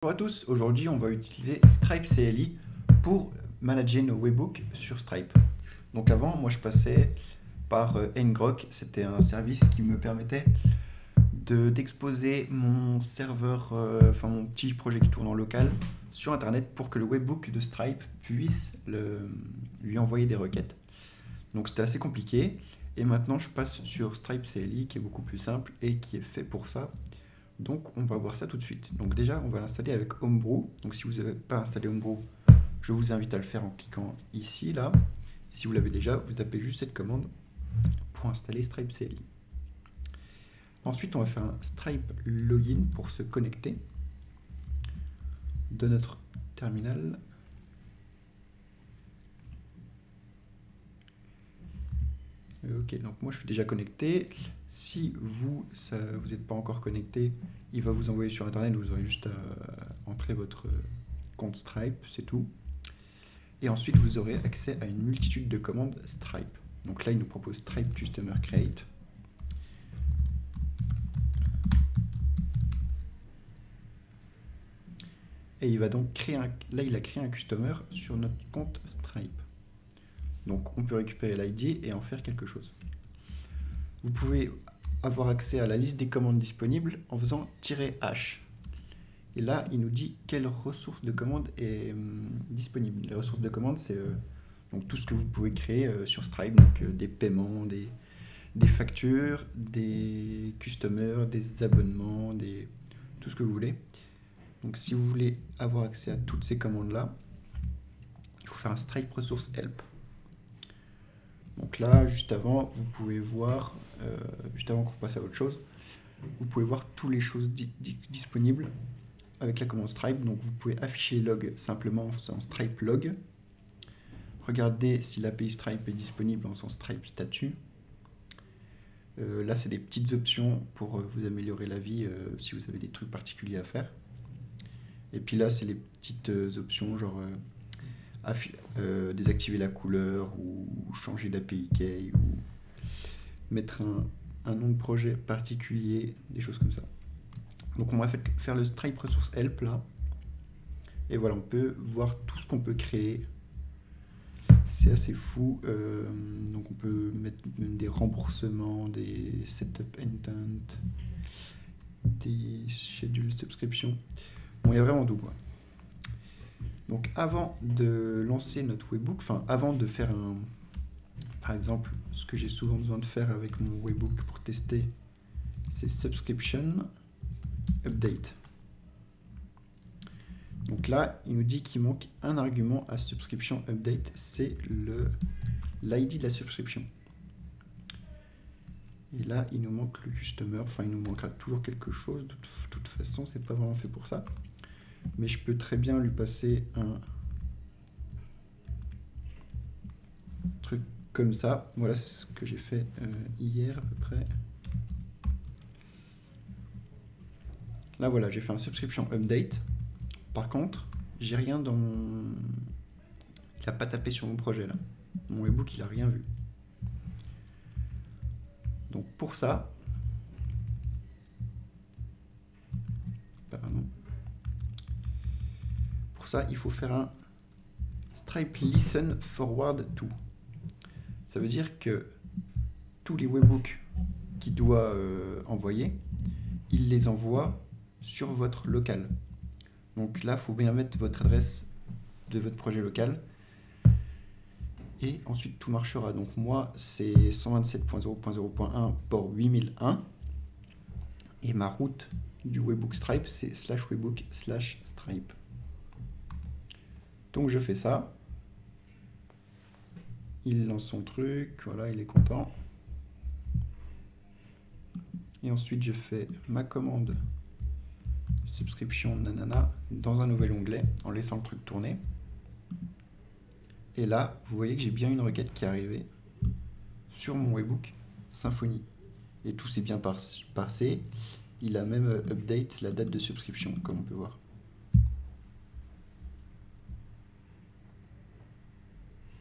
Bonjour à tous, aujourd'hui on va utiliser Stripe CLI pour manager nos webbooks sur Stripe. Donc avant, moi je passais par ngrok, c'était un service qui me permettait d'exposer mon serveur, enfin mon petit projet qui tourne en local sur internet pour que le webbook de Stripe puisse lui envoyer des requêtes. Donc c'était assez compliqué et maintenant je passe sur Stripe CLI qui est beaucoup plus simple et qui est fait pour ça. Donc on va voir ça tout de suite. Donc déjà on va l'installer avec Homebrew. Donc si vous n'avez pas installé Homebrew, je vous invite à le faire en cliquant ici, là. Et si vous l'avez déjà, vous tapez juste cette commande pour installer Stripe CLI. Ensuite on va faire un Stripe Login pour se connecter de notre terminal. Ok, donc moi je suis déjà connecté. Si vous n'êtes pas encore connecté, il va vous envoyer sur internet, vous aurez juste à entrer votre compte Stripe, c'est tout. Et ensuite vous aurez accès à une multitude de commandes Stripe. Donc là il nous propose Stripe Customer Create. Et il va donc créer là il a créé un customer sur notre compte Stripe. Donc on peut récupérer l'ID et en faire quelque chose. Vous pouvez avoir accès à la liste des commandes disponibles en faisant "-h". Et là, il nous dit quelle ressource de commande est disponible. Les ressources de commande, c'est donc tout ce que vous pouvez créer sur Stripe, donc des paiements, des factures, des customers, des abonnements, tout ce que vous voulez. Donc si vous voulez avoir accès à toutes ces commandes-là, il faut faire un Stripe Resource Help. Donc là, juste avant, vous pouvez voir, juste avant qu'on passe à autre chose, vous pouvez voir toutes les choses disponibles avec la commande Stripe. Donc vous pouvez afficher les logs simplement en faisant Stripe Log. Regardez si l'API Stripe est disponible en faisant Stripe Statut. Là, c'est des petites options pour vous améliorer la vie si vous avez des trucs particuliers à faire. Et puis là, c'est les petites options genre désactiver la couleur ou changer d'API key ou mettre un nom de projet particulier, des choses comme ça. Donc on va faire le Stripe Resource Help là. Et voilà, on peut voir tout ce qu'on peut créer. C'est assez fou. Donc on peut mettre même des remboursements, des setup intent, des schedule subscription. Bon, il y a vraiment tout quoi. Donc avant de lancer notre webbook, enfin avant de faire par exemple, ce que j'ai souvent besoin de faire avec mon webbook pour tester, c'est subscription update. Donc là, il nous dit qu'il manque un argument à subscription update, c'est l'ID de la subscription. Et là, il nous manque le customer, enfin il nous manquera toujours quelque chose, de toute façon, c'est pas vraiment fait pour ça. Mais je peux très bien lui passer un truc comme ça. Voilà, c'est ce que j'ai fait hier à peu près. Là, voilà, j'ai fait un subscription update. Par contre, j'ai rien dans mon... Il n'a pas tapé sur mon projet là. Mon webbook, il n'a rien vu. Donc pour ça... Pardon. Pour ça, il faut faire un Stripe Listen Forward To. Ça veut dire que tous les webbooks qu'il doit envoyer, il les envoie sur votre local. Donc là, il faut bien mettre votre adresse de votre projet local. Et ensuite, tout marchera. Donc moi, c'est 127.0.0.1 port 8001. Et ma route du webbook Stripe, c'est /webbook/Stripe. Donc je fais ça. Il lance son truc. Voilà, il est content. Et ensuite, je fais ma commande subscription nanana dans un nouvel onglet en laissant le truc tourner. Et là, vous voyez que j'ai bien une requête qui est arrivée sur mon webbook Symfony. Et tout s'est bien passé. Il a même update la date de subscription, comme on peut voir.